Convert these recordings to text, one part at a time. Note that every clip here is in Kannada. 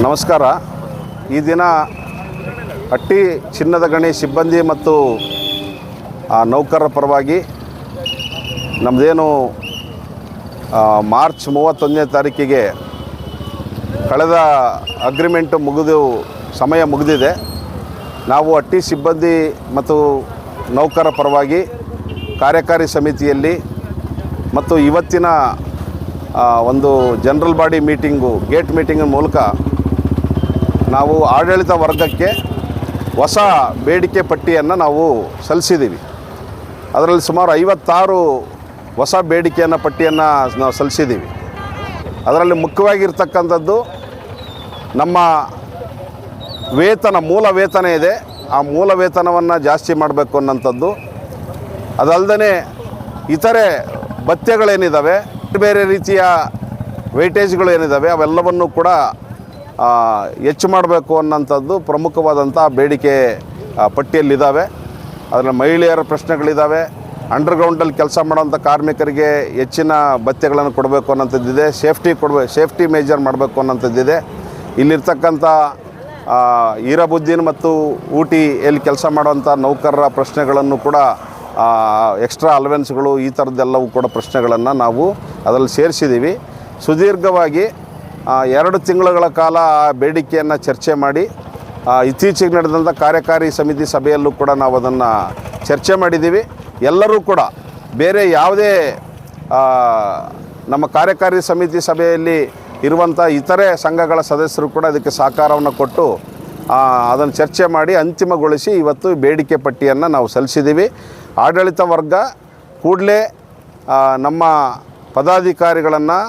ನಮಸ್ಕಾರ. ಈ ದಿನ ಹಟ್ಟಿ ಚಿನ್ನದ ಗಣಿ ಸಿಬ್ಬಂದಿ ಮತ್ತು ನೌಕರರ ಪರವಾಗಿ ನಮ್ಮದೇನು ಮಾರ್ಚ್ 31ನೇ ತಾರೀಕಿಗೆ ಕಳೆದ ಅಗ್ರಿಮೆಂಟು ಸಮಯ ಮುಗಿದಿದೆ. ನಾವು ಹಟ್ಟಿ ಸಿಬ್ಬಂದಿ ಮತ್ತು ನೌಕರರ ಪರವಾಗಿ ಕಾರ್ಯಕಾರಿ ಸಮಿತಿಯಲ್ಲಿ ಮತ್ತು ಇವತ್ತಿನ ಒಂದು ಜನರಲ್ ಬಾಡಿ ಮೀಟಿಂಗು ಗೇಟ್ ಮೀಟಿಂಗಿನ ಮೂಲಕ ನಾವು ಆಡಳಿತ ವರ್ಗಕ್ಕೆ ಹೊಸ ಬೇಡಿಕೆ ಪಟ್ಟಿಯನ್ನು ನಾವು ಸಲ್ಲಿಸಿದ್ದೀವಿ. ಅದರಲ್ಲಿ ಸುಮಾರು 56 ಹೊಸ ಪಟ್ಟಿಯನ್ನು ನಾವು ಸಲ್ಲಿಸಿದ್ದೀವಿ. ಅದರಲ್ಲಿ ಮುಖ್ಯವಾಗಿರ್ತಕ್ಕಂಥದ್ದು ನಮ್ಮ ಮೂಲ ವೇತನ ಇದೆ, ಆ ಮೂಲ ವೇತನವನ್ನು ಜಾಸ್ತಿ ಮಾಡಬೇಕು ಅನ್ನೋಂಥದ್ದು. ಅದಲ್ಲದೆ ಇತರೆ ಭತ್ಯೆಗಳೇನಿದ್ದಾವೆ, ಬೇರೆ ರೀತಿಯ ವೇಟೇಜ್ಗಳು ಏನಿದ್ದಾವೆ ಅವೆಲ್ಲವನ್ನು ಕೂಡ ಹೆಚ್ಚು ಮಾಡಬೇಕು ಅನ್ನೋಂಥದ್ದು ಪ್ರಮುಖವಾದಂಥ ಬೇಡಿಕೆ ಪಟ್ಟಿಯಲ್ಲಿದ್ದಾವೆ. ಅದರಲ್ಲಿ ಮಹಿಳೆಯರ ಪ್ರಶ್ನೆಗಳಿದ್ದಾವೆ, ಅಂಡರ್ಗ್ರೌಂಡಲ್ಲಿ ಕೆಲಸ ಮಾಡೋಂಥ ಕಾರ್ಮಿಕರಿಗೆ ಹೆಚ್ಚಿನ ಭತ್ಯೆಗಳನ್ನು ಕೊಡಬೇಕು ಅನ್ನೋಂಥದ್ದಿದೆ, ಸೇಫ್ಟಿ ಮೇಜರ್ ಮಾಡಬೇಕು ಅನ್ನೋಂಥದ್ದಿದೆ. ಇಲ್ಲಿರ್ತಕ್ಕಂಥ ಈರಾಬುದ್ದೀನ್ ಮತ್ತು ಊಟಿಯಲ್ಲಿ ಕೆಲಸ ಮಾಡುವಂಥ ನೌಕರರ ಪ್ರಶ್ನೆಗಳನ್ನು ಕೂಡ ಎಕ್ಸ್ಟ್ರಾ ಅಲವೆನ್ಸ್ಗಳು ಈ ಥರದ್ದೆಲ್ಲವೂ ಕೂಡ ಪ್ರಶ್ನೆಗಳನ್ನು ನಾವು ಅದರಲ್ಲಿ ಸೇರಿಸಿದ್ದೀವಿ. ಸುದೀರ್ಘವಾಗಿ 2 ತಿಂಗಳುಗಳ ಕಾಲ ಆ ಬೇಡಿಕೆಯನ್ನು ಚರ್ಚೆ ಮಾಡಿ ಇತ್ತೀಚೆಗೆ ನಡೆದಂಥ ಕಾರ್ಯಕಾರಿ ಸಮಿತಿ ಸಭೆಯಲ್ಲೂ ಕೂಡ ನಾವು ಅದನ್ನು ಚರ್ಚೆ ಮಾಡಿದ್ದೀವಿ. ಎಲ್ಲರೂ ಕೂಡ ಬೇರೆ ಯಾವುದೇ ನಮ್ಮ ಕಾರ್ಯಕಾರಿ ಸಮಿತಿ ಸಭೆಯಲ್ಲಿ ಇರುವಂಥ ಇತರೆ ಸಂಘಗಳ ಸದಸ್ಯರು ಕೂಡ ಅದಕ್ಕೆ ಸಹಕಾರವನ್ನು ಕೊಟ್ಟು ಅದನ್ನು ಚರ್ಚೆ ಮಾಡಿ ಅಂತಿಮಗೊಳಿಸಿ ಇವತ್ತು ಬೇಡಿಕೆ ಪಟ್ಟಿಯನ್ನು ನಾವು ಸಲ್ಲಿಸಿದ್ದೀವಿ. ಆಡಳಿತ ವರ್ಗ ಕೂಡಲೇ ನಮ್ಮ ಪದಾಧಿಕಾರಿಗಳನ್ನು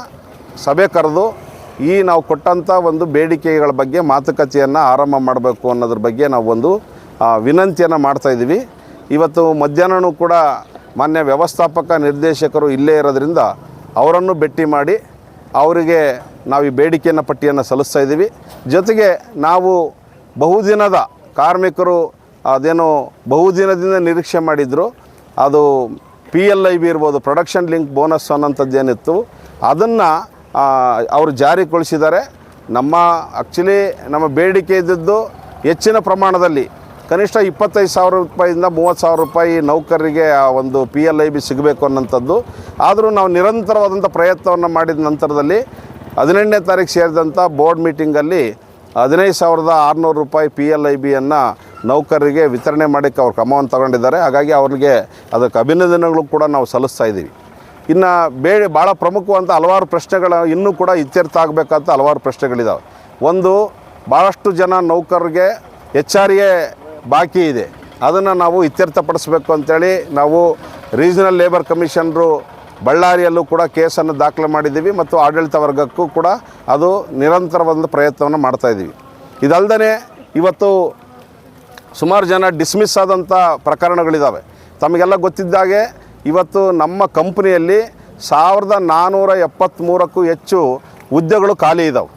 ಸಭೆ ಕರೆದು ನಾವು ಕೊಟ್ಟಂಥ ಒಂದು ಬೇಡಿಕೆಗಳ ಬಗ್ಗೆ ಮಾತುಕತೆಯನ್ನು ಆರಂಭ ಮಾಡಬೇಕು ಅನ್ನೋದ್ರ ಬಗ್ಗೆ ನಾವು ಒಂದು ವಿನಂತಿಯನ್ನು ಮಾಡ್ತಾಯಿದ್ದೀವಿ. ಇವತ್ತು ಮಧ್ಯಾಹ್ನವೂ ಕೂಡ ಮಾನ್ಯ ವ್ಯವಸ್ಥಾಪಕ ನಿರ್ದೇಶಕರು ಇಲ್ಲೇ ಇರೋದ್ರಿಂದ ಅವರನ್ನು ಭೇಟಿ ಮಾಡಿ ಅವರಿಗೆ ನಾವು ಈ ಬೇಡಿಕೆಯನ್ನು ಪಟ್ಟಿಯನ್ನು ಸಲ್ಲಿಸ್ತಾ ಇದ್ದೀವಿ. ಜೊತೆಗೆ ನಾವು ಬಹುದಿನದ ಕಾರ್ಮಿಕರು ಅದೇನೋ ಬಹುದಿನದಿಂದ ನಿರೀಕ್ಷೆ ಮಾಡಿದ್ರು, ಅದು PLIB ಇರ್ಬೋದು, ಪ್ರೊಡಕ್ಷನ್ ಲಿಂಕ್ ಬೋನಸ್ ಅನ್ನೋಂಥದ್ದು ಏನಿತ್ತು ಅದನ್ನು ಅವರು ಜಾರಿಗೊಳಿಸಿದ್ದಾರೆ. ನಮ್ಮ ಬೇಡಿಕೆ ಇದ್ದದ್ದು ಹೆಚ್ಚಿನ ಪ್ರಮಾಣದಲ್ಲಿ ಕನಿಷ್ಠ 25,000 ರೂಪಾಯಿಂದ 30,000 ರೂಪಾಯಿ ನೌಕರರಿಗೆ ಆ ಒಂದು PLIB ಸಿಗಬೇಕು ಅನ್ನೋಂಥದ್ದು. ಆದರೂ ನಾವು ನಿರಂತರವಾದಂಥ ಪ್ರಯತ್ನವನ್ನು ಮಾಡಿದ ನಂತರದಲ್ಲಿ 18ನೇ ತಾರೀಕು ಸೇರಿದಂಥ ಬೋರ್ಡ್ ಮೀಟಿಂಗಲ್ಲಿ 15,600 ರೂಪಾಯಿ PLIBಯನ್ನು ನೌಕರರಿಗೆ ವಿತರಣೆ ಮಾಡೋಕ್ಕೆ ಅವ್ರು ಕ್ರಮವನ್ನು ತಗೊಂಡಿದ್ದಾರೆ. ಹಾಗಾಗಿ ಅವ್ರಿಗೆ ಅದಕ್ಕೆ ಅಭಿನಂದನೆಗಳು ಕೂಡ ನಾವು ಸಲ್ಲಿಸ್ತಾ ಇದ್ದೀವಿ. ಇನ್ನು ಭಾಳ ಪ್ರಮುಖವಂತ ಹಲವಾರು ಪ್ರಶ್ನೆಗಳು ಇನ್ನೂ ಕೂಡ ಇತ್ಯರ್ಥ ಆಗಬೇಕಂತ ಹಲವಾರು ಪ್ರಶ್ನೆಗಳಿದ್ದಾವೆ. ಒಂದು, ಭಾಳಷ್ಟು ಜನ ನೌಕರರಿಗೆ HRA ಬಾಕಿ ಇದೆ, ಅದನ್ನು ನಾವು ಇತ್ಯರ್ಥಪಡಿಸಬೇಕು ಅಂಥೇಳಿ ನಾವು ರೀಜನಲ್ ಲೇಬರ್ ಕಮಿಷನರು ಬಳ್ಳಾರಿಯಲ್ಲೂ ಕೂಡ ಕೇಸನ್ನು ದಾಖಲೆ ಮಾಡಿದ್ದೀವಿ ಮತ್ತು ಆಡಳಿತ ವರ್ಗಕ್ಕೂ ಕೂಡ ಅದು ನಿರಂತರವಾದ ಪ್ರಯತ್ನವನ್ನು ಮಾಡ್ತಾಯಿದ್ದೀವಿ. ಇದಲ್ಲದೆ ಇವತ್ತು ಸುಮಾರು ಜನ ಡಿಸ್ಮಿಸ್ ಆದಂಥ ಪ್ರಕರಣಗಳಿದ್ದಾವೆ. ತಮಗೆಲ್ಲ ಗೊತ್ತಿದ್ದಾಗೆ ಇವತ್ತು ನಮ್ಮ ಕಂಪ್ನಿಯಲ್ಲಿ 1473ಕ್ಕೂ ಹೆಚ್ಚು ಹುದ್ದೆಗಳು ಖಾಲಿ ಇದ್ದಾವೆ.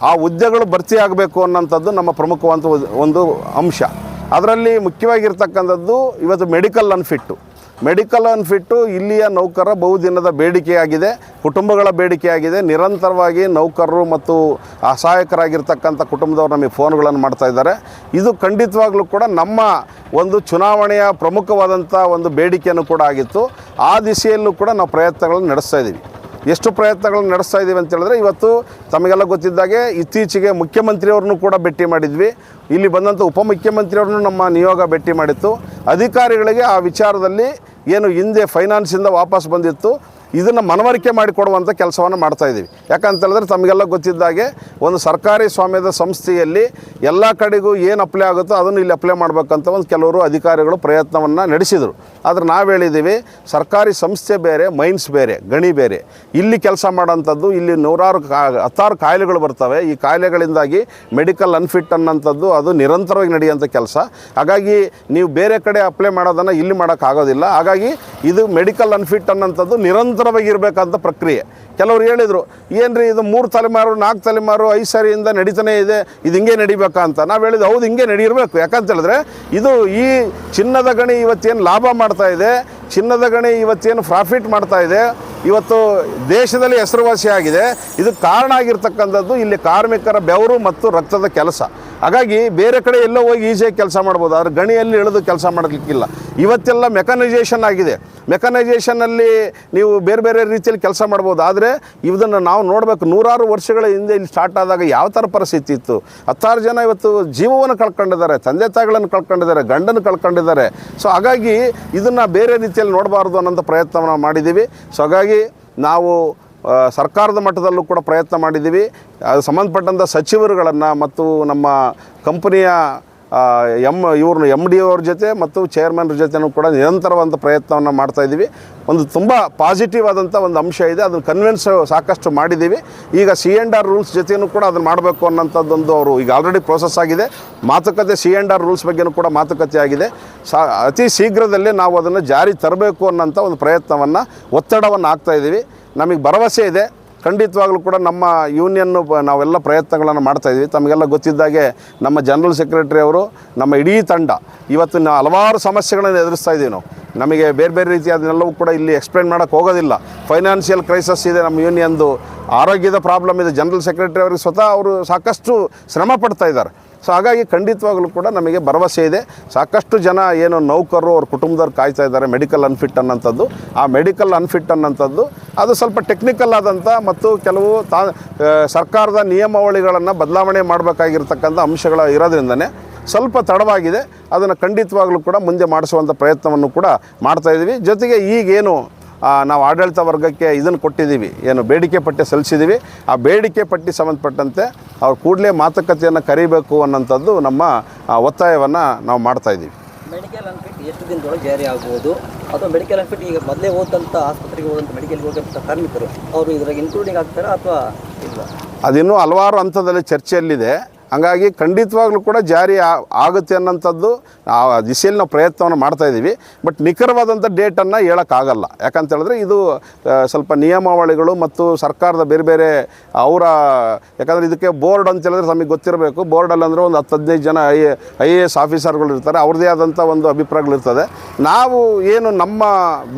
ಆ ಹುದ್ದೆಗಳು ಭರ್ತಿ ಆಗಬೇಕು ಅನ್ನೋಂಥದ್ದು ನಮ್ಮ ಪ್ರಮುಖವಾದ ಒಂದು ಅಂಶ. ಅದರಲ್ಲಿ ಮುಖ್ಯವಾಗಿರ್ತಕ್ಕಂಥದ್ದು ಇವತ್ತು ಮೆಡಿಕಲ್ ಅನ್ಫಿಟ್ಟು ಇಲ್ಲಿಯ ನೌಕರರ ಬಹುದಿನದ ಬೇಡಿಕೆಯಾಗಿದೆ, ಕುಟುಂಬಗಳ ಬೇಡಿಕೆಯಾಗಿದೆ. ನಿರಂತರವಾಗಿ ನೌಕರರು ಮತ್ತು ಅಸಹಾಯಕರಾಗಿರ್ತಕ್ಕಂಥ ಕುಟುಂಬದವರು ನಮಗೆ ಫೋನ್ಗಳನ್ನು ಮಾಡ್ತಾಯಿದ್ದಾರೆ. ಇದು ಖಂಡಿತವಾಗ್ಲೂ ಕೂಡ ನಮ್ಮ ಒಂದು ಚುನಾವಣೆಯ ಪ್ರಮುಖವಾದಂಥ ಒಂದು ಬೇಡಿಕೆಯನ್ನು ಕೂಡ ಆಗಿತ್ತು. ಆ ದಿಸೆಯಲ್ಲೂ ಕೂಡ ನಾವು ಪ್ರಯತ್ನಗಳನ್ನು ನಡೆಸ್ತಾ ಇದ್ದೀವಿ. ಎಷ್ಟು ಪ್ರಯತ್ನಗಳನ್ನು ನಡೆಸ್ತಾ ಇದ್ದೀವಿ ಅಂತ ಹೇಳಿದ್ರೆ, ಇವತ್ತು ತಮಗೆಲ್ಲ ಗೊತ್ತಿದ್ದಾಗೆ ಇತ್ತೀಚೆಗೆ ಮುಖ್ಯಮಂತ್ರಿಯವ್ರನ್ನೂ ಕೂಡ ಭೇಟಿ ಮಾಡಿದ್ವಿ. ಇಲ್ಲಿ ಬಂದಂಥ ಉಪಮುಖ್ಯಮಂತ್ರಿಯವ್ರನ್ನೂ ನಮ್ಮ ನಿಯೋಗ ಭೇಟಿ ಮಾಡಿತ್ತು. ಅಧಿಕಾರಿಗಳಿಗೆ ಆ ವಿಚಾರದಲ್ಲಿ ಏನು ಹಿಂದೆ ಫೈನಾನ್ಸಿಂದ ವಾಪಸ್ ಬಂದಿತ್ತು ಇದನ್ನು ಮನವರಿಕೆ ಮಾಡಿಕೊಡುವಂಥ ಕೆಲಸವನ್ನು ಮಾಡ್ತಾಯಿದ್ದೀವಿ. ಯಾಕಂತೇಳಿದ್ರೆ ತಮಗೆಲ್ಲ ಗೊತ್ತಿದ್ದಾಗೆ ಒಂದು ಸರ್ಕಾರಿ ಸ್ವಾಮ್ಯದ ಸಂಸ್ಥೆಯಲ್ಲಿ ಎಲ್ಲ ಕಡೆಗೂ ಏನು ಅಪ್ಲೈ ಆಗುತ್ತೋ ಅದನ್ನು ಇಲ್ಲಿ ಅಪ್ಲೈ ಮಾಡಬೇಕಂತ ಒಂದು ಕೆಲವರು ಅಧಿಕಾರಿಗಳು ಪ್ರಯತ್ನವನ್ನು ನಡೆಸಿದರು. ಆದರೆ ನಾವು ಹೇಳಿದ್ದೀವಿ, ಸರ್ಕಾರಿ ಸಂಸ್ಥೆ ಬೇರೆ, ಮೈನ್ಸ್ ಬೇರೆ, ಗಣಿ ಬೇರೆ. ಇಲ್ಲಿ ಕೆಲಸ ಮಾಡೋಂಥದ್ದು ಇಲ್ಲಿ 10 ಕಾಯಿಲೆಗಳು ಬರ್ತವೆ. ಈ ಕಾಯಿಲೆಗಳಿಂದಾಗಿ ಮೆಡಿಕಲ್ ಅನ್ಫಿಟ್ ಅನ್ನೋಂಥದ್ದು ಅದು ನಿರಂತರವಾಗಿ ನಡೆಯುವಂಥ ಕೆಲಸ. ಹಾಗಾಗಿ ನೀವು ಬೇರೆ ಕಡೆ ಅಪ್ಲೈ ಮಾಡೋದನ್ನು ಇಲ್ಲಿ ಮಾಡೋಕ್ಕಾಗೋದಿಲ್ಲ. ಹಾಗಾಗಿ ಇದು ಮೆಡಿಕಲ್ ಅನ್ಫಿಟ್ ಅನ್ನೋಂಥದ್ದು ನಿರಂತರ ನಿರಂತರವಾಗಿ ಇರಬೇಕಂತ ಪ್ರಕ್ರಿಯೆ. ಕೆಲವರು ಹೇಳಿದರು, ಏನ್ರಿ ಇದು 3 ತಲೆಮಾರು 4 ತಲೆಮಾರು 5 ಸಾರಿಯಿಂದ ನಡೀತಾನೆ ಇದೆ, ಇದು ಹಿಂಗೆ ನಡಿಬೇಕಾ ಅಂತ. ನಾವು ಹೇಳಿದ್ದು ಹೌದು, ಹಿಂಗೆ ನಡಿಯಿರಬೇಕು. ಯಾಕಂತ ಹೇಳಿದ್ರೆ ಇದು ಈ ಚಿನ್ನದ ಗಣಿ ಇವತ್ತೇನು ಲಾಭ ಮಾಡ್ತಾ ಇದೆ, ಚಿನ್ನದ ಗಣಿ ಇವತ್ತೇನು ಪ್ರಾಫಿಟ್ ಮಾಡ್ತಾ ಇದೆ, ಇವತ್ತು ದೇಶದಲ್ಲಿ ಹೆಸರುವಾಸಿಯಾಗಿದೆ. ಇದು ಕಾರಣ ಆಗಿರ್ತಕ್ಕಂಥದ್ದು ಇಲ್ಲಿ ಕಾರ್ಮಿಕರ ಬೆವರು ಮತ್ತು ರಕ್ತದ ಕೆಲಸ. ಹಾಗಾಗಿ ಬೇರೆ ಕಡೆ ಎಲ್ಲೋ ಹೋಗಿ ಈಸಿಯಾಗಿ ಕೆಲಸ ಮಾಡ್ಬೋದು, ಆದರೆ ಗಣಿಯಲ್ಲಿ ಇಳಿದು ಕೆಲಸ ಮಾಡಲಿಕ್ಕಿಲ್ಲ. ಇವತ್ತೆಲ್ಲ ಮೆಕನೈಜೇಷನ್ ಆಗಿದೆ. ಮೆಕನೈಜೇಷನಲ್ಲಿ ನೀವು ಬೇರೆ ಬೇರೆ ರೀತಿಯಲ್ಲಿ ಕೆಲಸ ಮಾಡ್ಬೋದು. ಆದರೆ ಇದನ್ನು ನಾವು ನೋಡಬೇಕು, 100 ವರ್ಷಗಳ ಹಿಂದೆ ಇಲ್ಲಿ ಸ್ಟಾರ್ಟ್ ಆದಾಗ ಯಾವ ಥರ ಪರಿಸ್ಥಿತಿ ಇತ್ತು. 10 ಜನ ಇವತ್ತು ಜೀವವನ್ನು ಕಳ್ಕೊಂಡಿದ್ದಾರೆ, ತಂದೆ ತಾಯಿಗಳನ್ನು ಕಳ್ಕೊಂಡಿದ್ದಾರೆ, ಗಂಡನ ಕಳ್ಕೊಂಡಿದ್ದಾರೆ. ಸೊ ಹಾಗಾಗಿ ಇದನ್ನು ಬೇರೆ ರೀತಿಯಲ್ಲಿ ನೋಡಬಾರ್ದು ಅನ್ನೋಂಥ ಪ್ರಯತ್ನವನ್ನು ಮಾಡಿದ್ದೀವಿ. ಸೊ ಹಾಗಾಗಿ ನಾವು ಸರ್ಕಾರದ ಮಟ್ಟದಲ್ಲೂ ಕೂಡ ಪ್ರಯತ್ನ ಮಾಡಿದ್ದೀವಿ. ಅದು ಸಂಬಂಧಪಟ್ಟಂಥ ಸಚಿವರುಗಳನ್ನು ಮತ್ತು ನಮ್ಮ ಕಂಪನಿಯ ಇವ್ರನ್ನ MD ಅವ್ರ ಜೊತೆ ಮತ್ತು ಚೇರ್ಮನ್ರ ಜೊತೆನೂ ಕೂಡ ನಿರಂತರವಾದ ಪ್ರಯತ್ನವನ್ನು ಮಾಡ್ತಾಯಿದ್ದೀವಿ. ಒಂದು ತುಂಬ ಪಾಸಿಟಿವ್ ಆದಂಥ ಒಂದು ಅಂಶ ಇದೆ, ಅದನ್ನು ಕನ್ವಿನ್ಸ್ ಸಾಕಷ್ಟು ಮಾಡಿದ್ದೀವಿ. ಈಗ C&R ರೂಲ್ಸ್ ಜೊತೆಯೂ ಕೂಡ ಅದನ್ನು ಮಾಡಬೇಕು ಅನ್ನೋಂಥದ್ದೊಂದು ಅವರು ಈಗ ಆಲ್ರೆಡಿ ಪ್ರೋಸೆಸ್ ಆಗಿದೆ. ಮಾತುಕತೆ C&R ರೂಲ್ಸ್ ಬಗ್ಗೆಯೂ ಕೂಡ ಮಾತುಕತೆ ಆಗಿದೆ. ಅತಿ ಶೀಘ್ರದಲ್ಲೇ ನಾವು ಅದನ್ನು ಜಾರಿ ತರಬೇಕು ಅನ್ನೋಂಥ ಒಂದು ಪ್ರಯತ್ನವನ್ನು ಒತ್ತಡವನ್ನು ಹಾಕ್ತಾಯಿದ್ದೀವಿ. ನಮಗೆ ಭರವಸೆ ಇದೆ, ಖಂಡಿತವಾಗ್ಲೂ ಕೂಡ ನಮ್ಮ ಯೂನಿಯನ್ನು ನಾವೆಲ್ಲ ಪ್ರಯತ್ನಗಳನ್ನು ಮಾಡ್ತಾಯಿದ್ವಿ. ತಮಗೆಲ್ಲ ಗೊತ್ತಿದ್ದಾಗೆ ನಮ್ಮ ಜನರಲ್ ಸೆಕ್ರೆಟರಿ ಅವರು, ನಮ್ಮ ಇಡೀ ತಂಡ ಇವತ್ತು ಹಲವಾರು ಸಮಸ್ಯೆಗಳನ್ನು ಎದುರಿಸ್ತಾ ಇದ್ದೀವಿ ನಾವು. ನಮಗೆ ಬೇರೆ ಬೇರೆ ರೀತಿ ಅದನ್ನೆಲ್ಲವೂ ಕೂಡ ಇಲ್ಲಿ ಎಕ್ಸ್ಪ್ಲೇನ್ ಮಾಡೋಕ್ಕೆ ಹೋಗೋದಿಲ್ಲ. ಫೈನಾನ್ಷಿಯಲ್ ಕ್ರೈಸಸ್ ಇದೆ ನಮ್ಮ ಯೂನಿಯನ್ದು, ಆರೋಗ್ಯದ ಪ್ರಾಬ್ಲಮ್ ಇದೆ. ಜನರಲ್ ಸೆಕ್ರೆಟರಿ ಅವರಿಗೆ ಸ್ವತಃ ಅವರು ಸಾಕಷ್ಟು ಶ್ರಮ ಪಡ್ತಾ ಇದ್ದಾರೆ. ಸೊ ಹಾಗಾಗಿ ಖಂಡಿತವಾಗಲೂ ಕೂಡ ನಮಗೆ ಭರವಸೆ ಇದೆ. ಸಾಕಷ್ಟು ಜನ ಏನು ನೌಕರರು ಅವ್ರ ಕುಟುಂಬದವ್ರು ಕಾಯ್ತಾ ಇದ್ದಾರೆ ಮೆಡಿಕಲ್ ಅನ್ಫಿಟ್ ಅನ್ನೋಂಥದ್ದು. ಆ ಮೆಡಿಕಲ್ ಅನ್ಫಿಟ್ ಅನ್ನೋಂಥದ್ದು ಅದು ಸ್ವಲ್ಪ ಟೆಕ್ನಿಕಲ್ ಆದಂಥ ಮತ್ತು ಕೆಲವು ಸರ್ಕಾರದ ನಿಯಮಾವಳಿಗಳನ್ನು ಬದಲಾವಣೆ ಮಾಡಬೇಕಾಗಿರ್ತಕ್ಕಂಥ ಅಂಶಗಳು ಇರೋದ್ರಿಂದನೇ ಸ್ವಲ್ಪ ತಡವಾಗಿದೆ. ಅದನ್ನು ಖಂಡಿತವಾಗಲೂ ಕೂಡ ಮುಂದೆ ಮಾಡಿಸುವಂಥ ಪ್ರಯತ್ನವನ್ನು ಕೂಡ ಮಾಡ್ತಾಯಿದ್ದೀವಿ. ಜೊತೆಗೆ ಈಗೇನು ನಾವು ಆಡಳಿತ ವರ್ಗಕ್ಕೆ ಇದನ್ನು ಕೊಟ್ಟಿದ್ದೀವಿ, ಏನು ಬೇಡಿಕೆ ಪಟ್ಟಿ ಸಲ್ಲಿಸಿದ್ದೀವಿ, ಆ ಬೇಡಿಕೆ ಪಟ್ಟಿ ಸಂಬಂಧಪಟ್ಟಂತೆ ಅವ್ರು ಕೂಡಲೇ ಮಾತುಕತೆಯನ್ನು ಕರಿಬೇಕು ಅನ್ನೋಂಥದ್ದು ನಮ್ಮ ಒತ್ತಾಯವನ್ನು ನಾವು ಮಾಡ್ತಾಯಿದ್ದೀವಿ. ಮೆಡಿಕಲ್ ಅನ್ಫಿಟ್ ಎಷ್ಟು ದಿನದೊಳಗೆ ಜಾರಿ ಆಗ್ಬೋದು, ಅಥವಾ ಮೆಡಿಕಲ್ ಅನ್ಫಿಟ್ ಈಗ ಮೊದಲೇ ಹೋದಂಥ ಆಸ್ಪತ್ರೆಗೆ ಹೋದಂಥ ಮೆಡಿಕಲ್ಗೆ ಹೋದಂಥ ಕಾರ್ಮಿಕರು ಅವರು ಇದ್ರಾಗ ಇನ್ಕ್ಲೂಡಿಂಗ್ ಆಗ್ತಾರಾ ಅಥವಾ ಇಲ್ಲ? ಅದಿನ್ನೂ ಹಲವಾರು ಹಂತದಲ್ಲಿ ಚರ್ಚೆಯಲ್ಲಿದೆ. ಹಾಗಾಗಿ ಖಂಡಿತವಾಗ್ಲೂ ಕೂಡ ಜಾರಿ ಆಗುತ್ತೆ ಅನ್ನೋಂಥದ್ದು ಆ ದಿಶೆಯಲ್ಲಿ ನಾವು ಪ್ರಯತ್ನವನ್ನು ಮಾಡ್ತಾಯಿದ್ದೀವಿ. ಬಟ್ ನಿಖರವಾದಂಥ ಡೇಟನ್ನು ಹೇಳೋಕ್ಕಾಗಲ್ಲ. ಯಾಕಂತ ಹೇಳಿದ್ರೆ ಇದು ಸ್ವಲ್ಪ ನಿಯಮಾವಳಿಗಳು ಮತ್ತು ಸರ್ಕಾರದ ಬೇರೆ ಬೇರೆ ಅವರ, ಯಾಕಂದರೆ ಇದಕ್ಕೆ ಬೋರ್ಡ್ ಅಂತ ಹೇಳಿದ್ರೆ ನಮಗೆ ಗೊತ್ತಿರಬೇಕು. ಬೋರ್ಡಲ್ಲಿ ಅಂದರೆ ಒಂದು 10-15 ಜನ IAS ಆಫೀಸರ್ಗಳು ಇರ್ತಾರೆ, ಅವ್ರದ್ದೇ ಆದಂಥ ಒಂದು ಅಭಿಪ್ರಾಯಗಳಿರ್ತದೆ. ನಾವು ಏನು ನಮ್ಮ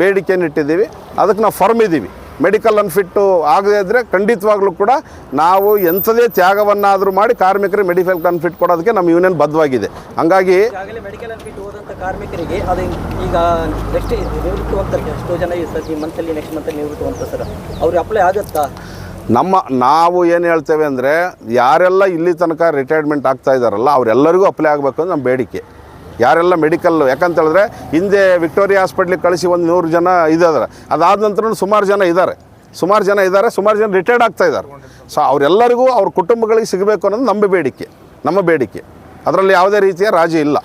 ಬೇಡಿಕೆಯನ್ನು ಇಟ್ಟಿದ್ದೀವಿ ಅದಕ್ಕೆ ನಾವು ಫರ್ಮ್ ಇದ್ದೀವಿ. ಮೆಡಿಕಲ್ ಅನ್ಫಿಟ್ಟು ಆಗದೇ ಇದ್ದರೆ ಖಂಡಿತವಾಗ್ಲೂ ಕೂಡ ನಾವು ಎಂಥದೇ ತ್ಯಾಗವನ್ನಾದರೂ ಮಾಡಿ ಕಾರ್ಮಿಕರಿಗೆ ಮೆಡಿಕಲ್ ಅನ್ಫಿಟ್ ಕೊಡೋದಕ್ಕೆ ನಮ್ಮ ಯೂನಿಯನ್ ಬದ್ಧವಾಗಿದೆ. ಹಂಗಾಗಿ ಮೆಡಿಕಲ್ ಅನ್ಫಿಟ್ ಹೋದಂಥ ಕಾರ್ಮಿಕರಿಗೆ ಅದು ಈಗ ನೆಕ್ಸ್ಟ್ ನಿವೃತ್ತಿ ಹೋಗ್ತಾರೆ ಎಷ್ಟೋ ಜನ ಸರ್ ಈ ಮಂತಲ್ಲಿ ನೆಕ್ಸ್ಟ್ ಮಂತಲ್ಲಿ ನಿವೃತ್ತಿ ಹೋಗ್ತಾರೆ ಸರ್, ಅವ್ರಿಗೆ ಅಪ್ಲೈ ಆಗುತ್ತಾ? ನಾವು ಏನು ಹೇಳ್ತೇವೆ ಅಂದರೆ ಯಾರೆಲ್ಲ ಇಲ್ಲಿ ತನಕ ರಿಟೈರ್ಮೆಂಟ್ ಆಗ್ತಾ ಇದ್ದಾರಲ್ಲ ಅವರೆಲ್ಲರಿಗೂ ಅಪ್ಲೈ ಆಗಬೇಕು ಅಂತ ನಮ್ಮ ಬೇಡಿಕೆ. ಯಾರೆಲ್ಲ ಮೆಡಿಕಲ್, ಯಾಕಂತ ಹೇಳಿದ್ರೆ ಹಿಂದೆ ವಿಕ್ಟೋರಿಯಾ ಹಾಸ್ಪಿಟ್ಲಿಗೆ ಕಳಿಸಿ ಒಂದು 100 ಜನ ಇದ್ದಾರೆ, ಅದಾದ ನಂತರ ಸುಮಾರು ಜನ ಇದ್ದಾರೆ, ಸುಮಾರು ಜನ ರಿಟೈರ್ಡ್ ಆಗ್ತಾ ಇದ್ದಾರೆ. ಸೊ ಅವರೆಲ್ಲರಿಗೂ ಅವ್ರ ಕುಟುಂಬಗಳಿಗೆ ಸಿಗಬೇಕು ಅನ್ನೋದು ನಮ್ಮ ಬೇಡಿಕೆ. ಅದರಲ್ಲಿ ಯಾವುದೇ ರೀತಿಯ ರಾಜಿ ಇಲ್ಲ,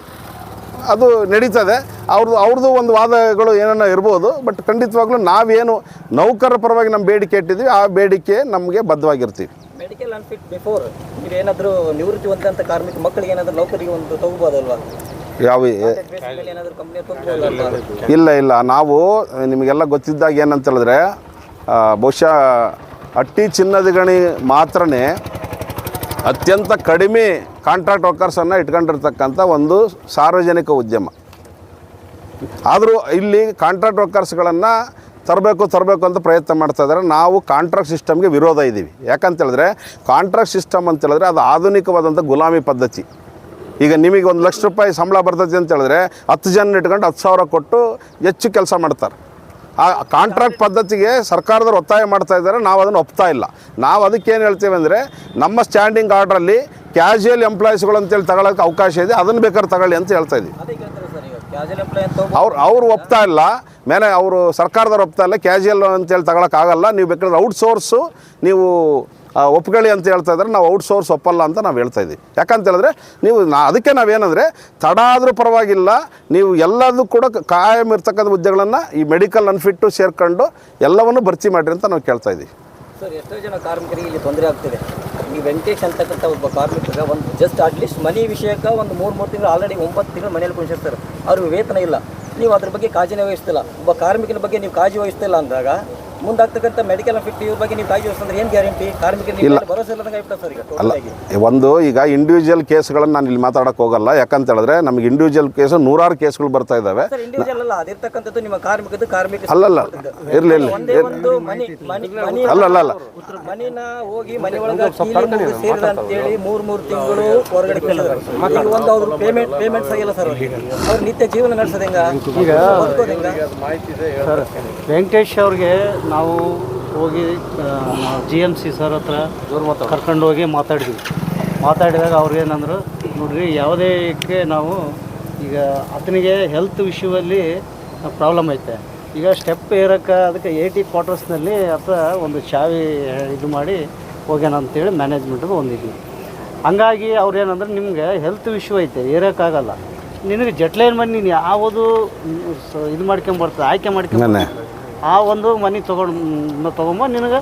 ಅದು ನಡೀತದೆ. ಅವ್ರದ್ದು ಒಂದು ವಾದಗಳು ಏನನ್ನ ಇರ್ಬೋದು. ಬಟ್ ಖಂಡಿತವಾಗ್ಲೂ ನಾವೇನು ನೌಕರರ ಪರವಾಗಿ ನಮ್ಮ ಬೇಡಿಕೆ ಇಟ್ಟಿದ್ದೀವಿ ಆ ಬೇಡಿಕೆ ನಮಗೆ ಬದ್ಧವಾಗಿರ್ತೀವಿ. ಮೆಡಿಕಲ್ ಅನ್ಫಿಟ್ ಬಿಫೋರ್ ಏನಾದರೂ ನಿವೃತ್ತಿ ಹೊಂದಂಥ ಕಾರ್ಮಿಕ ಮಕ್ಕಳಿಗೆ ಏನಾದರೂ ನೌಕರಿಗೆ ಒಂದು ತಗೋಬೋದಲ್ವಾ? ಇಲ್ಲ ನಾವು ನಿಮಗೆಲ್ಲ ಗೊತ್ತಿದ್ದಾಗ ಏನಂತ ಹೇಳಿದ್ರೆ ಬಹುಶಃ ಅಟ್ಟಿ ಚಿನ್ನದ ಗಣಿ ಮಾತ್ರನೇ ಅತ್ಯಂತ ಕಡಿಮೆ ಕಾಂಟ್ರಾಕ್ಟ್ ವರ್ಕರ್ಸನ್ನು ಇಟ್ಕೊಂಡಿರ್ತಕ್ಕಂಥ ಒಂದು ಸಾರ್ವಜನಿಕ ಉದ್ಯಮ. ಆದರೂ ಇಲ್ಲಿ ಕಾಂಟ್ರಾಕ್ಟ್ ವರ್ಕರ್ಸ್ಗಳನ್ನು ತರಬೇಕು ಅಂತ ಪ್ರಯತ್ನ ಮಾಡ್ತಾ ಇದ್ದಾರೆ. ನಾವು ಕಾಂಟ್ರಾಕ್ಟ್ ಸಿಸ್ಟಮ್ಗೆ ವಿರೋಧ ಇದ್ದೀವಿ. ಯಾಕಂತ ಹೇಳಿದ್ರೆ ಕಾಂಟ್ರಾಕ್ಟ್ ಸಿಸ್ಟಮ್ ಅಂತ ಹೇಳಿದ್ರೆ ಅದು ಆಧುನಿಕವಾದಂಥ ಗುಲಾಮಿ ಪದ್ಧತಿ. ಈಗ ನಿಮಗೆ 1 ಲಕ್ಷ ರೂಪಾಯಿ ಸಂಬಳ ಬರ್ತೈತಿ ಅಂತ ಹೇಳಿದ್ರೆ 10 ಜನ ಇಟ್ಕೊಂಡು 10,000 ಕೊಟ್ಟು ಹೆಚ್ಚು ಕೆಲಸ ಮಾಡ್ತಾರೆ. ಆ ಕಾಂಟ್ರಾಕ್ಟ್ ಪದ್ಧತಿಗೆ ಸರ್ಕಾರದವ್ರು ಒತ್ತಾಯ ಮಾಡ್ತಾ ಇದ್ದಾರೆ, ನಾವು ಅದನ್ನು ಒಪ್ತಾ ಇಲ್ಲ. ನಾವು ಅದಕ್ಕೇನು ಹೇಳ್ತೇವೆ ಅಂದರೆ ನಮ್ಮ ಸ್ಟ್ಯಾಂಡಿಂಗ್ ಆರ್ಡ್ರಲ್ಲಿ ಕ್ಯಾಶುಯಲ್ ಎಂಪ್ಲಾಯೀಸ್ಗಳು ಅಂತೇಳಿ ತಗೊಳ್ಳೋಕ್ಕೆ ಅವಕಾಶ ಇದೆ, ಅದನ್ನು ಬೇಕಾದ್ರೆ ತಗೊಳ್ಳಿ ಅಂತ ಹೇಳ್ತಾ ಇದ್ದೀವಿ. ಅವ್ರು ಒಪ್ತಾ ಇಲ್ಲ, ಮೇಲೆ ಅವರು ಸರ್ಕಾರದವ್ರು ಒಪ್ತಾ ಇಲ್ಲ, ಕ್ಯಾಶುಯಲ್ ಅಂತೇಳಿ ತಗೊಳಕ್ಕಾಗಲ್ಲ, ನೀವು ಬೇಕಾದ್ರೆ ಔಟ್ಸೋರ್ಸು ನೀವು ಒಪ್ಕೊಳ್ಳಿ ಅಂತ ಹೇಳ್ತಾ ಇದ್ದಾರೆ. ನಾವು ಔಟ್ಸೋರ್ಸ್ ಒಪ್ಪಲ್ಲ ಅಂತ ನಾವು ಹೇಳ್ತಾ ಇದ್ದೀವಿ. ಯಾಕಂತ ಹೇಳಿದ್ರೆ ನೀವು ಅದಕ್ಕೆ ನಾವೇನಂದರೆ ತಡ ಆದರೂ ಪರವಾಗಿಲ್ಲ, ನೀವು ಎಲ್ಲದೂ ಕೂಡ ಕಾಯಂ ಇರ್ತಕ್ಕಂಥ ಹುದ್ದೆಗಳನ್ನು ಈ ಮೆಡಿಕಲ್ ಅನ್ಫಿಟ್ಟು ಸೇರ್ಕೊಂಡು ಎಲ್ಲವನ್ನು ಭರ್ತಿ ಮಾಡಿರಿ ಅಂತ ನಾವು ಕೇಳ್ತಾ ಇದ್ದೀವಿ. ಸರ್, ಎಷ್ಟೋ ಜನ ಕಾರ್ಮಿಕರಿಗೆ ಇಲ್ಲಿ ತೊಂದರೆ ಆಗ್ತಿದೆ. ಈ ವೆಂಕಟೇಶ್ ಅಂತಕ್ಕಂಥ ಒಬ್ಬ ಕಾರ್ಮಿಕರಿಗೆ ಒಂದು ಜಸ್ಟ್ ಅಟ್ಲೀಸ್ಟ್ ಮನಿ ವಿಷಯಕ್ಕೆ ಒಂದು 3 ತಿಂಗಳು ಆಲ್ರೆಡಿ 9 ತಿಂಗಳು ಮನೆಯಲ್ಲಿ ಕುಣಿಸಿರ್ತಾರೆ, ಅವ್ರಿಗೆ ವೇತನ ಇಲ್ಲ. ನೀವು ಅದ್ರ ಬಗ್ಗೆ ಕಾಳಜಿನೇ ವಹಿಸ್ತಿಲ್ಲ. ಒಬ್ಬ ಕಾರ್ಮಿಕನ ಬಗ್ಗೆ ನೀವು ಕಾಳಜಿ ವಹಿಸ್ತಿಲ್ಲ ಅಂದಾಗ ಮುಂದಾಗ್ತಕ್ಕಂಥ ಮೆಡಿಕಲ್ ಫಿಟ್ ಇವ್ರ ಬಗ್ಗೆ ನೀವು ಕಾಳಜಿ ವಹಿಸಿದ್ರೆ ಏನು ಗ್ಯಾರಂಟಿ? ಕಾರ್ಮಿಕರಿಗೆ ಭರವಸೆ ಇಲ್ಲದಂಗೆ ಆಗ್ಬಿಟ್ಟು ಸರ್ ಈಗ ಅಲ್ಲ, ಒಂದು ಈಗ ಇಂಡಿವಿಜುವಲ್ ಕೇಸ್ಗಳನ್ನು ನಾನು ಇಲ್ಲಿ ಮಾತಾಡೋಕೆ ಹೋಗಲ್ಲ. ಯಾಕಂತ ಹೇಳಿದ್ರೆ ನಮಗೆ ಇಂಡಿವಿಜುವಲ್ ಕೇಸು 100 ಕೇಸ್ಗಳು ಬರ್ತಾ ಇದ್ದಾವೆ. ಸರ್ ಇಂಡಿವಿಜುವಲ್ ಅಲ್ಲ, ಅದಿರ್ತಕ್ಕಂಥದ್ದು ನಿಮ್ಮ ಕಾರ್ಮಿಕ ಅಲ್ಲಲ್ಲ, ಇರಲಿ ಒಂದೇ ಒಂದು ಮನಿನ ಹೋಗಿ ಮನೆ ಒಳಗೆ ಸೇರಿದ ಅಂತೇಳಿ 3 ತಿಂಗಳು ಹೊರಗಡೆ ಕಳಿಸಿದ್ರು. ಈಗ ಒಂದು ಅವ್ರು ಪೇಮೆಂಟ್ಸ್ ಆಗಿಲ್ಲ ಸರ್. ಅವ್ರು ನಿತ್ಯ ಜೀವನ ನಡೆಸೋದು ಹೆಂಗ? ಈಗ ಸರ್ ವೆಂಕಟೇಶ್ ಅವ್ರಿಗೆ ನಾವು ಹೋಗಿ GMC ಸರ್ ಹತ್ರ ಕರ್ಕೊಂಡು ಹೋಗಿ ಮಾತಾಡಿದಾಗ ಅವ್ರು ಏನಂದ್ರು, ನೋಡ್ರಿ ಯಾವುದೇಕ್ಕೆ ನಾವು ಈಗ ಆತನಿಗೆ ಹೆಲ್ತ್ ವಿಷಯದಲ್ಲಿ ಪ್ರಾಬ್ಲಮ್ ಐತೆ. ಈಗ ಸ್ಟೆಪ್ ಏರೋಕ್ಕೆ ಅದಕ್ಕೆ 80 ಕ್ವಾರ್ಟರ್ಸ್ನಲ್ಲಿ ಅಥವಾ ಒಂದು ಚಾವಿ ಇದು ಮಾಡಿ ಹೋಗ್ಯಾನ ಅಂತೇಳಿ ಮ್ಯಾನೇಜ್ಮೆಂಟ್ಗೆ ಒಂದಿದ್ವಿ. ಹಂಗಾಗಿ ಅವ್ರು ಏನಂದ್ರೆ ನಿಮ್ಗೆ ಹೆಲ್ತ್ ವಿಷಯ ಐತೆ, ಏರೋಕ್ಕಾಗಲ್ಲ, ನಿನಗೆ ಜೆಟ್ಲೈನ್ ಮನೆ ನೀನು ಯಾವುದು ಇದು ಮಾಡ್ಕೊಂಬರ್ತದೆ ಆಯ್ಕೆ ಮಾಡ್ಕೊಂಬ ಆ ಒಂದು ಮನೆ ತೊಗೊಂಬ ನಿನಗೆ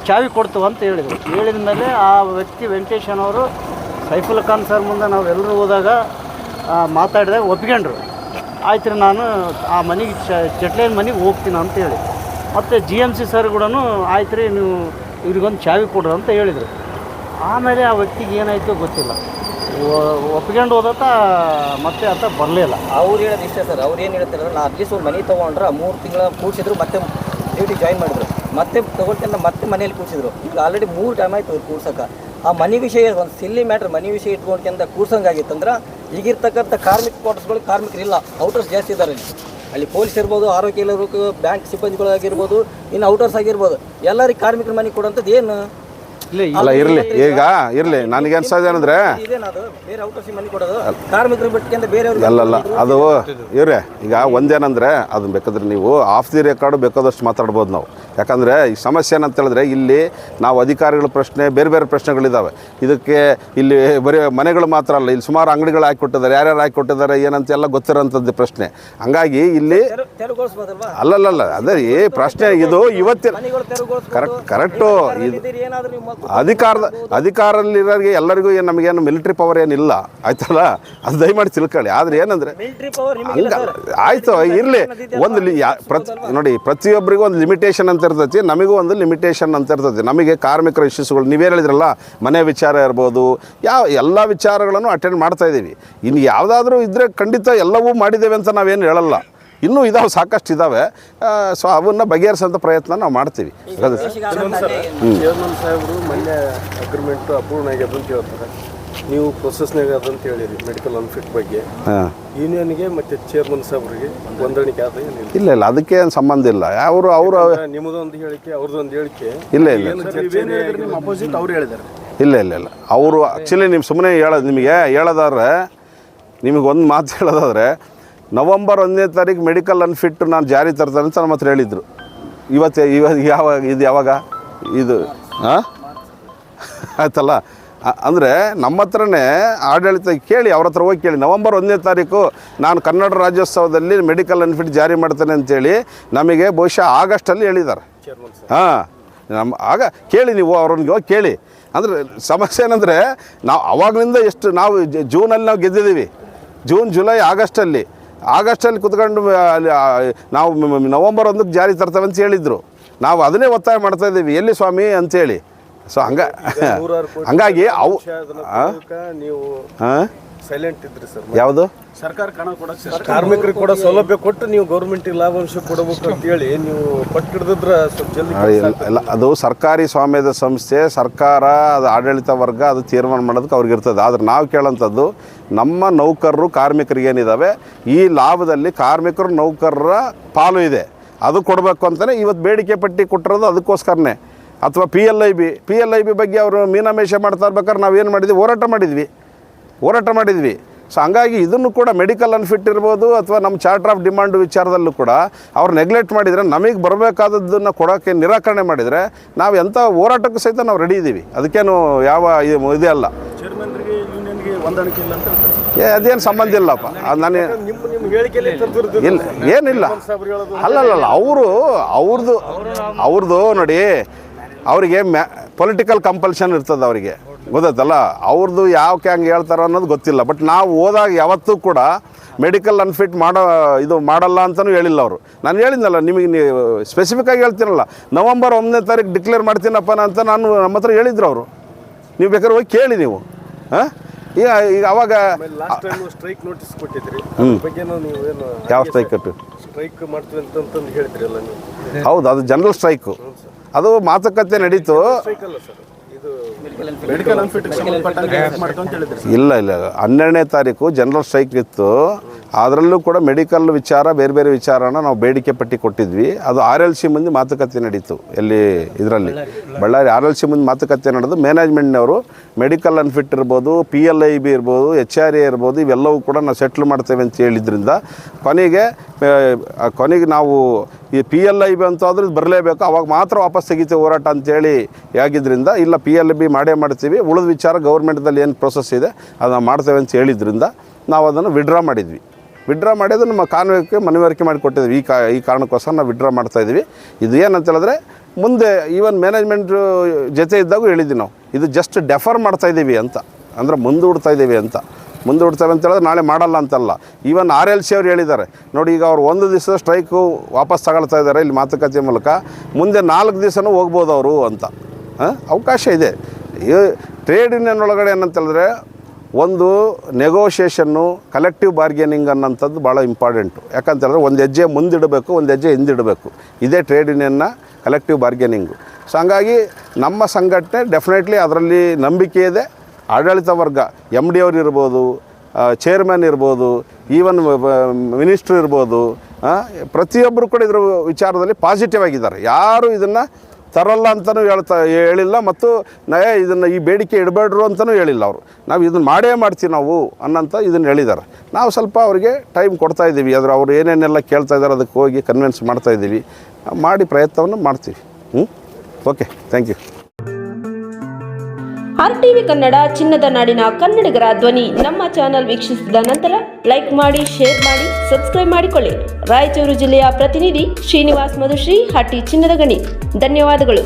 ಚಾವಿ ಕೊಡ್ತೀವಿ ಅಂತ ಹೇಳಿದ ಮೇಲೆ ಆ ವ್ಯಕ್ತಿ ವೆಂಕಟೇಶನವರು ಸೈಫುಲ್ ಖಾನ್ ಸರ್ ಮುಂದೆ ನಾವು ಎಲ್ಲರೂ ಹೋದಾಗ ಮಾತಾಡಿದಾಗ ಒಪ್ಕೊಂಡ್ರು. ಆಯ್ತು ರೀ, ನಾನು ಆ ಮನೆಗೆ ಜೆಟ್ಲೈನ್ ಮನೆಗೆ ಹೋಗ್ತೀನಿ ಅಂತ ಹೇಳಿ. ಮತ್ತು GMC ಸರ್ ಕೂಡ ಆಯ್ತು ರೀ, ನೀವು ಇವ್ರಿಗೊಂದು ಚಾವಿ ಕೊಡ್ರಿ ಅಂತ ಹೇಳಿದರು. ಆಮೇಲೆ ಆ ವ್ಯಕ್ತಿಗೆ ಏನಾಯಿತು ಗೊತ್ತಿಲ್ಲ, ಒಪ್ಕೊಂಡು ಹೋದತ್ತ ಮತ್ತೆ ಆತ ಬರಲಿಲ್ಲ. ಅವ್ರು ಹೇಳೋದು ಇಷ್ಟೇ ಸರ್. ಅವ್ರು ಏನು ಹೇಳ್ತಾರೆ, ನಾ ಅಟ್ಲೀಸ್ಟ್ ಒಂದು ಮನೆ ತೊಗೊಂಡ್ರೆ 3 ತಿಂಗಳ ಕೂಡಿಸಿದ್ರು, ಮತ್ತೆ ಡ್ಯೂಟಿ ಜಾಯಿನ್ ಮಾಡಿದ್ರು, ಮತ್ತೆ ತೊಗೊಳ್ತೀನಿ ಮತ್ತೆ ಮನೇಲಿ ಕೂಡಿಸಿದ್ರು. ಈಗ ಆಲ್ರೆಡಿ 3 ಟೈಮ್ ಆಯಿತು ಅವ್ರು ಕೂಡ್ಸೋಕೆ. ಆ ಮನೆ ವಿಷಯ ಒಂದು ಸಿಲ್ಲಿ ಮ್ಯಾಟ್ರ್, ಮನೆ ವಿಷಯ ಇಟ್ಕೊಂಡ್ಕೊಂತ ಕೂಡ್ಸಂಗಾಗಿತ್ತಂದ್ರೆ ಈಗಿರ್ತಕ್ಕಂಥ ಕಾರ್ಮಿಕರುಗಳು ಕಾರ್ಮಿಕರಿಲ್ಲ, ಔಟರ್ಸ್ ಜಾಸ್ತಿ ಇದ್ದಾರೆ. ಅಲ್ಲಿ ಪೊಲೀಸ್ ಇರ್ಬೋದು, ಆರೋಗ್ಯ ಇಲಾಖೆ, ಬ್ಯಾಂಕ್ ಸಿಬ್ಬಂದಿಗಳಾಗಿರ್ಬೋದು, ಇನ್ನು ಔಟರ್ಸ್ ಆಗಿರ್ಬೋದು, ಎಲ್ಲರಿಗೆ ಕಾರ್ಮಿಕರ ಮನೆ ಕೊಡೋಂಥದ್ದು ಏನು? ಅಲ್ಲ ಇರಲಿ, ಈಗ ಇರಲಿ, ನನಗೆ ಅನ್ಸೋದು ಏನಂದ್ರೆ ಬೇರೆ ಔಟರ್ಸ್ ಮನೆ ಕೊಡೋದು ಕಾರ್ಮಿಕರು ಬಿಟ್ಕೊಂಡು ಬೇರೆಯವ್ರಿಗೆ ಅಲ್ಲಲ್ಲ, ಅದು ಇವ್ರೆ ಈಗ ಒಂದೇನಂದರೆ ಅದನ್ನ ಬೇಕಾದ್ರೆ ನೀವು ಆಫ್ ದಿ ರೆಕಾರ್ಡು ಬೇಕಾದಷ್ಟು ಮಾತಾಡ್ಬೋದು ನಾವು. ಯಾಕಂದರೆ ಈ ಸಮಸ್ಯೆ ಏನಂತ ಹೇಳಿದ್ರೆ ಇಲ್ಲಿ ನಾವು ಅಧಿಕಾರಿಗಳ ಪ್ರಶ್ನೆ ಬೇರೆ ಬೇರೆ ಪ್ರಶ್ನೆಗಳಿದ್ದಾವೆ. ಇದಕ್ಕೆ ಇಲ್ಲಿ ಬರೀ ಮನೆಗಳು ಮಾತ್ರ ಅಲ್ಲ, ಇಲ್ಲಿ ಸುಮಾರು ಅಂಗಡಿಗಳು ಹಾಕಿಕೊಟ್ಟಿದ್ದಾರೆ, ಯಾರ್ಯಾರು ಹಾಕಿಕೊಟ್ಟಿದ್ದಾರೆ ಏನಂತ ಎಲ್ಲ ಗೊತ್ತಿರೋಂಥದ್ದು ಪ್ರಶ್ನೆ. ಹಂಗಾಗಿ ಇಲ್ಲಿ ಅಲ್ಲಲ್ಲ, ಅದೇ ಈ ಪ್ರಶ್ನೆ ಇದು ಇವತ್ತಿನ ಕರೆಕ್ಟು. ಇದು ಅಧಿಕಾರದಲ್ಲಿರೋರಿಗೆ ಎಲ್ಲರಿಗೂ ಏನು ನಮಗೇನು ಮಿಲಿಟ್ರಿ ಪವರ್ ಏನಿಲ್ಲ, ಆಯ್ತಲ್ಲ, ಅದು ದಯಮಾಡಿ ತಿಳ್ಕೊಳ್ಳಿ. ಆದರೆ ಏನಂದರೆ ಹಂಗ ಆಯಿತು ಇರಲಿ, ಒಂದು ನೋಡಿ ಪ್ರತಿಯೊಬ್ಬರಿಗೂ ಒಂದು ಲಿಮಿಟೇಷನ್ ಅಂತ ಇರ್ತೈತಿ, ನಮಗೂ ಒಂದು ಲಿಮಿಟೇಷನ್ ಅಂತ ಇರ್ತೈತಿ. ನಮಗೆ ಕಾರ್ಮಿಕರ ಇಶ್ಯೂಸ್ಗಳು ನೀವೇನು ಹೇಳಿದ್ರಲ್ಲ, ಮನೆ ವಿಚಾರ ಇರ್ಬೋದು, ಎಲ್ಲ ವಿಚಾರಗಳನ್ನು ಅಟೆಂಡ್ ಮಾಡ್ತಾ ಇದ್ದೀವಿ. ಇನ್ನು ಯಾವುದಾದ್ರೂ ಇದ್ದರೆ ಖಂಡಿತ ಎಲ್ಲವೂ ಮಾಡಿದ್ದೇವೆ ಅಂತ ನಾವೇನು ಹೇಳಲ್ಲ, ಇನ್ನೂ ಇದಾವೆ, ಸಾಕಷ್ಟು ಇದ್ದಾವೆ. ಸೊ ಅವನ್ನ ಬಗೆಹರಿಸೋಂಥ ಪ್ರಯತ್ನ ನಾವು ಮಾಡ್ತೀವಿ. ಚೇರ್ಮನ್ ಸಾಹೇಬರು ಮೊನ್ನೆ ಅಗ್ರಿಮೆಂಟ್ ಅಪೂರ್ಣ ಆಗ್ಯದ ಅಂತ ಹೇಳ್ತಾರೆ, ನೀವು ಪ್ರೊಸೆಸ್ನಾಗ ಅದಂತ ಹೇಳಿರಿ ಮೆಡಿಕಲ್ ಅನ್ಫಿಟ್ ಬಗ್ಗೆ. ಯೂನಿಯನ್ಗೆ ಮತ್ತು ಚೇರ್ಮನ್ ಸಾಹೇಬ್ರಿಗೆ ಹೊಂದಾಣಿಕೆ ಆದ ಏನಿಲ್ಲ? ಇಲ್ಲ, ಅದಕ್ಕೆ ಏನು ಸಂಬಂಧ ಇಲ್ಲ. ಅವರು ನಿಮ್ಮದೊಂದು ಹೇಳಿಕೆ ಅವ್ರದ್ದೊಂದು ಹೇಳಿಕೆ ಇಲ್ಲ, ಅಪೋಸಿಟ್ ಅವ್ರು ಹೇಳಿದ್ದಾರೆ. ಇಲ್ಲ, ಅವರು ಆ್ಯಕ್ಚುಲಿ ನೀವು ಸುಮ್ಮನೆ ನಿಮಗೆ ಹೇಳೋದಾದ್ರೆ, ನಿಮಗೆ ಒಂದು ಮಾತು ಹೇಳೋದಾದ್ರೆ, ನವಂಬರ್ 1ನೇ ತಾರೀಕು ಮೆಡಿಕಲ್ ಅನ್ಫಿಟ್ ನಾನು ಜಾರಿ ತರ್ತಾರೆ ಅಂತ ನಮ್ಮ ಹತ್ರ ಹೇಳಿದರು. ಯಾವಾಗ ಇದು ಆಯ್ತಲ್ಲ. ಅಂದರೆ ನಮ್ಮ ಹತ್ರನೇ ಆಡಳಿತ ಕೇಳಿ, ಅವ್ರ ಹತ್ರ ಹೋಗಿ ಕೇಳಿ, ನವಂಬರ್ 1ನೇ ತಾರೀಕು ನಾನು ಕನ್ನಡ ರಾಜ್ಯೋತ್ಸವದಲ್ಲಿ ಮೆಡಿಕಲ್ ಅನ್ಫಿಟ್ ಜಾರಿ ಮಾಡ್ತೇನೆ ಅಂತೇಳಿ ನಮಗೆ ಬಹುಶಃ ಆಗಸ್ಟಲ್ಲಿ ಹೇಳಿದ್ದಾರೆ. ಆಗ ಕೇಳಿ, ನೀವು ಅವ್ರನ್ನ ಹೋಗಿ ಕೇಳಿ. ಅಂದರೆ ಸಮಸ್ಯೆ ಏನಂದರೆ ನಾವು ಅವಾಗಲಿಂದ ನಾವು ಜೂನಲ್ಲಿ ನಾವು ಗೆದ್ದಿದ್ದೀವಿ. ಜೂನ್, ಜುಲೈ, ಆಗಸ್ಟಲ್ಲಿ ಕುತ್ಕೊಂಡು ನಾವು ನವಂಬರ್ 1ಕ್ಕೆ ಜಾರಿ ತರ್ತೇವೆ ಅಂತ ಹೇಳಿದರು. ನಾವು ಅದನ್ನೇ ಒತ್ತಾಯ ಮಾಡ್ತಾಯಿದ್ದೀವಿ, ಎಲ್ಲಿ ಸ್ವಾಮಿ ಅಂತೇಳಿ. ಸೊ ಹಂಗಾಗಿ ಅವು ನೀವು ಸೈಲೆಂಟ್ ಇದ್ರಿ ಸರ್. ಯಾವುದು ಸರ್ಕಾರ ಕಾರ್ಮಿಕರಿಗೆ ಕೂಡ ಸೌಲಭ್ಯ ಕೊಟ್ಟು ನೀವು ಗೌರ್ಮೆಂಟಿಗೆ ಲಾಭಾಂಶ ಕೊಡಬೇಕು ಅಂತೇಳಿ ನೀವು ಪಟ್ಟಿಡಿದ್ರೆ ಸ್ವಲ್ಪ ಜಲ್ದಿ ಇಲ್ಲ, ಅದು ಸರ್ಕಾರಿ ಸ್ವಾಮ್ಯದ ಸಂಸ್ಥೆ, ಸರ್ಕಾರ, ಅದು ಆಡಳಿತ ವರ್ಗ, ಅದು ತೀರ್ಮಾನ ಮಾಡೋದಕ್ಕೆ ಅವ್ರಿಗೆ ಇರ್ತದೆ. ಆದರೆ ನಾವು ಕೇಳೋಂಥದ್ದು ನಮ್ಮ ನೌಕರರು ಕಾರ್ಮಿಕರಿಗೆ ಏನಿದ್ದಾವೆ, ಈ ಲಾಭದಲ್ಲಿ ಕಾರ್ಮಿಕರು ನೌಕರರ ಪಾಲು ಇದೆ, ಅದು ಕೊಡಬೇಕು ಅಂತಲೇ ಇವತ್ತು ಬೇಡಿಕೆ ಪಟ್ಟಿ ಕೊಟ್ಟಿರೋದು ಅದಕ್ಕೋಸ್ಕರನೇ. ಅಥವಾ PLIB ಬಗ್ಗೆ ಅವರು ಮೀನಾಮೇಷ ಮಾಡ್ತಾ ಇರ್ಬೇಕಾದ್ರೆ ನಾವೇನು ಮಾಡಿದ್ವಿ, ಹೋರಾಟ ಮಾಡಿದ್ವಿ. ಸೊ ಹಂಗಾಗಿ ಇದನ್ನು ಕೂಡ ಮೆಡಿಕಲ್ ಅನ್ಫಿಟ್ ಇರ್ಬೋದು ಅಥವಾ ನಮ್ಮ ಚಾರ್ಟರ್ ಆಫ್ ಡಿಮಾಂಡ್ ವಿಚಾರದಲ್ಲೂ ಕೂಡ ಅವ್ರು ನೆಗ್ಲೆಕ್ಟ್ ಮಾಡಿದರೆ, ನಮಗೆ ಬರಬೇಕಾದದ್ದನ್ನು ಕೊಡೋಕ್ಕೆ ನಿರಾಕರಣೆ ಮಾಡಿದರೆ ನಾವು ಎಂಥ ಹೋರಾಟಕ್ಕೂ ಸಹಿತ ನಾವು ರೆಡಿ ಇದ್ದೀವಿ. ಅದಕ್ಕೇನು ಯಾವ ಇದೇ ಅಲ್ಲ. ಅದೇನು ಸಂಬಂಧ ಇಲ್ಲಪ್ಪ. ಅದು ನಾನು ಇಲ್ಲ, ಏನಿಲ್ಲ, ಅಲ್ಲಲ್ಲ, ಅವ್ರದ್ದು ನೋಡಿ, ಅವರಿಗೆ ಪೊಲಿಟಿಕಲ್ ಕಂಪಲ್ಷನ್ ಇರ್ತದೆ ಅವರಿಗೆ. ಗೊತ್ತಾಯ್ತಲ್ಲ, ಅವ್ರದ್ದು ಯಾಕೆ ಹಂಗೆ ಹೇಳ್ತಾರೋ ಅನ್ನೋದು ಗೊತ್ತಿಲ್ಲ. ಬಟ್ ನಾವು ಹೋದಾಗ ಯಾವತ್ತೂ ಕೂಡ ಮೆಡಿಕಲ್ ಅನ್ಫಿಟ್ ಮಾಡಲ್ಲ ಅಂತಲೂ ಹೇಳಿಲ್ಲ ಅವರು. ನಾನು ಹೇಳಿದ್ನಲ್ಲ ನಿಮಗೆ, ನೀವು ಸ್ಪೆಸಿಫಿಕ್ಕಾಗಿ ಹೇಳ್ತೀನಲ್ಲ, ನವಂಬರ್ 1ನೇ ತಾರೀಕು ಡಿಕ್ಲೇರ್ ಮಾಡ್ತೀನಪ್ಪ ಅಂತ ನಮ್ಮ ಹತ್ರ ಹೇಳಿದ್ರು ಅವರು. ನೀವು ಬೇಕಾದ್ರೆ ಹೋಗಿ ಕೇಳಿ ನೀವು. ಹಾಂ, ಈಗ ಅವಾಗ ಲಾಸ್ಟ್ ಟೈಮ್ ಸ್ಟ್ರೈಕ್ ನೋಟಿಸ್ ಕೊಟ್ಟಿದ್ರಿ, ಅದ್ರ ಬಗ್ಗೆನೂ ನೀವೇನು ಯಾವ ಸ್ಟ್ರೈಕ್ ಕೊಟ್ಟು ಸ್ಟ್ರೈಕ್ ಮಾಡ್ತೀವಿ ಅಂತಂದು ಹೇಳಿದ್ರಲ್ಲ ನೀವು? ಹೌದು, ಅದು ಜನರಲ್ ಸ್ಟ್ರೈಕು. ಅದು ಮಾತುಕತೆ ನಡೀತು. ಸ್ಟ್ರೈಕ್ ಅಲ್ಲ ಸರ್, ಇದು ಮೆಡಿಕಲ್ ಅನ್ಫಿಟ್ ಮಾಡ್ಕೊಂತ ಹೇಳಿದ್ರಿ. ಇಲ್ಲ 12ನೇ ತಾರೀಕು ಜನರಲ್ ಸ್ಟ್ರೈಕ್ ಇತ್ತು. ಅದರಲ್ಲೂ ಕೂಡ ಮೆಡಿಕಲ್ ವಿಚಾರ, ಬೇರೆ ಬೇರೆ ವಿಚಾರನ ನಾವು ಬೇಡಿಕೆ ಪಟ್ಟಿ ಕೊಟ್ಟಿದ್ವಿ. ಅದು RLC ಮುಂದೆ ಮಾತುಕತೆ ನಡೀತು. ಎಲ್ಲಿ ಇದರಲ್ಲಿ ಬಳ್ಳಾರಿ RLC ಮುಂದೆ ಮಾತುಕತೆ ನಡೆದು ಮ್ಯಾನೇಜ್ಮೆಂಟ್ನವರು ಮೆಡಿಕಲ್ ಅನ್ಫಿಟ್ ಇರ್ಬೋದು, PLIB ಇರ್ಬೋದು, HRA ಇರ್ಬೋದು, ಇವೆಲ್ಲವೂ ಕೂಡ ನಾವು ಸೆಟ್ಲ್ ಮಾಡ್ತೇವೆ ಅಂತ ಹೇಳಿದ್ರಿಂದ ಕೊನೆಗೆ ನಾವು ಈ PLIB ಅಂತಾದ್ರೂ ಬರಲೇಬೇಕು, ಅವಾಗ ಮಾತ್ರ ವಾಪಸ್ ತೆಗಿತೇವೆ ಹೋರಾಟ ಅಂತೇಳಿ ಆಗಿದ್ದರಿಂದ, ಇಲ್ಲ PLIB ಮಾಡೇ ಮಾಡ್ತೀವಿ, ಉಳಿದ ವಿಚಾರ ಗೌರ್ಮೆಂಟ್ದಲ್ಲಿ ಏನು ಪ್ರೋಸೆಸ್ ಇದೆ ಅದನ್ನು ಮಾಡ್ತೇವೆ ಅಂತ ಹೇಳಿದ್ರಿಂದ ನಾವು ಅದನ್ನು ವಿಡ್ರಾ ಮಾಡಿದ್ವಿ. ವಿಡ್ರಾ ಮಾಡಿದ್ದು ನಮ್ಮ ಕಾನೂನಿಗೆ ಮನವರಿಕೆ ಮಾಡಿ ಕೊಟ್ಟಿದ್ವಿ. ಈ ಕಾರಣಕ್ಕೋಸ್ಕರ ನಾವು ವಿಡ್ರಾ ಮಾಡ್ತಾಯಿದ್ವಿ. ಇದು ಏನಂತ ಹೇಳಿದ್ರೆ, ಮುಂದೆ ಈವನ್ ಮ್ಯಾನೇಜ್ಮೆಂಟ್ ಜೊತೆ ಇದ್ದಾಗ ಹೇಳಿದ್ವಿ ನಾವು, ಇದು ಜಸ್ಟ್ ಡೆಫರ್ ಮಾಡ್ತಾಯಿದ್ದೀವಿ ಅಂತ, ಅಂದರೆ ಮುಂದೂಡ್ತಾ ಇದ್ದೀವಿ ಅಂತ. ಮುಂದೂಡ್ತೇವೆ ಅಂತ ಹೇಳಿದ್ರೆ ನಾಳೆ ಮಾಡಲ್ಲ ಅಂತಲ್ಲ. ಈವನ್ RLC ಅವ್ರು ಹೇಳಿದ್ದಾರೆ ನೋಡಿ, ಈಗ ಅವ್ರು 1 ದಿವಸದ ಸ್ಟ್ರೈಕು ವಾಪಸ್ ತಗೊಳ್ತಾ ಇದ್ದಾರೆ ಇಲ್ಲಿ ಮಾತುಕತೆ ಮೂಲಕ, ಮುಂದೆ 4 ದಿವಸನೂ ಹೋಗ್ಬೋದು ಅವರು ಅಂತ ಅವಕಾಶ ಇದೆ. ಈ ಟ್ರೇಡ್ ಯೂನಿಯನ್ ಒಳಗಡೆ ಏನಂತ ಹೇಳಿದ್ರೆ, ಒಂದು ನೆಗೋಷಿಯೇಷನ್ನು, ಕಲೆಕ್ಟಿವ್ ಬಾರ್ಗೇನಿಂಗ್ ಅನ್ನೋಂಥದ್ದು ಭಾಳ ಇಂಪಾರ್ಟೆಂಟು. ಯಾಕಂತೇಳಿದ್ರೆ ಒಂದು ಹೆಜ್ಜೆ ಮುಂದಿಡಬೇಕು, ಒಂದು ಹೆಜ್ಜೆ ಹಿಂದಿಡಬೇಕು. ಇದೇ ಟ್ರೇಡ್ ಯೂನಿಯನ್ನ ಕಲೆಕ್ಟಿವ್ ಬಾರ್ಗೇನಿಂಗು. ಸೊ ಹಂಗಾಗಿ ನಮ್ಮ ಸಂಘಟನೆ ಡೆಫಿನೆಟ್ಲಿ ಅದರಲ್ಲಿ ನಂಬಿಕೆ ಇದೆ. ಆಡಳಿತ ವರ್ಗ, MD ಅವರು ಇರ್ಬೋದು, ಚೇರ್ಮನ್ ಇರ್ಬೋದು, ಈವನ್ ಮಿನಿಸ್ಟ್ರು ಇರ್ಬೋದು, ಪ್ರತಿಯೊಬ್ಬರು ಕೂಡ ಇದ್ರ ವಿಚಾರದಲ್ಲಿ ಪಾಸಿಟಿವ್ ಆಗಿದ್ದಾರೆ. ಯಾರು ಇದನ್ನು ತರಲ್ಲ ಅಂತಲೂ ಹೇಳಿಲ್ಲ, ಮತ್ತು ಇದನ್ನು ಈ ಬೇಡಿಕೆ ಇಡಬೇಡ್ರು ಅಂತಲೂ ಹೇಳಿಲ್ಲ ಅವರು. ನಾವು ಇದನ್ನು ಮಾಡೇ ಮಾಡ್ತೀವಿ ನಾವು ಅನ್ನೋಂಥ ಇದನ್ನು ಹೇಳಿದ್ದಾರೆ. ನಾವು ಸ್ವಲ್ಪ ಅವರಿಗೆ ಟೈಮ್ ಕೊಡ್ತಾಯಿದ್ದೀವಿ. ಆದರೆ ಅವ್ರು ಏನೇನೆಲ್ಲ ಕೇಳ್ತಾ ಇದ್ದಾರೆ ಅದಕ್ಕೆ ಹೋಗಿ ಕನ್ವಿನ್ಸ್ ಮಾಡ್ತಾಯಿದ್ದೀವಿ, ಮಾಡಿ ಪ್ರಯತ್ನವನ್ನು ಮಾಡ್ತೀವಿ. Okay, thank you. RTV Kannada, ಚಿನ್ನದ ನಾಡಿನ ಕನ್ನಡಿಗರ ಧ್ವನಿ. ನಮ್ಮ ಚಾನಲ್ ವೀಕ್ಷಿಸಿದ ನಂತರ ಲೈಕ್ ಮಾಡಿ, ಶೇರ್ ಮಾಡಿ, ಸಬ್ಸ್ಕ್ರೈಬ್ ಮಾಡಿಕೊಳ್ಳಿ. ರಾಯಚೂರು ಜಿಲ್ಲೆಯ ಪ್ರತಿನಿಧಿ ಶ್ರೀನಿವಾಸ್ ಮಧುಶ್ರೀ, ಹಟ್ಟಿ ಚಿನ್ನದ ಗಣಿ. ಧನ್ಯವಾದಗಳು.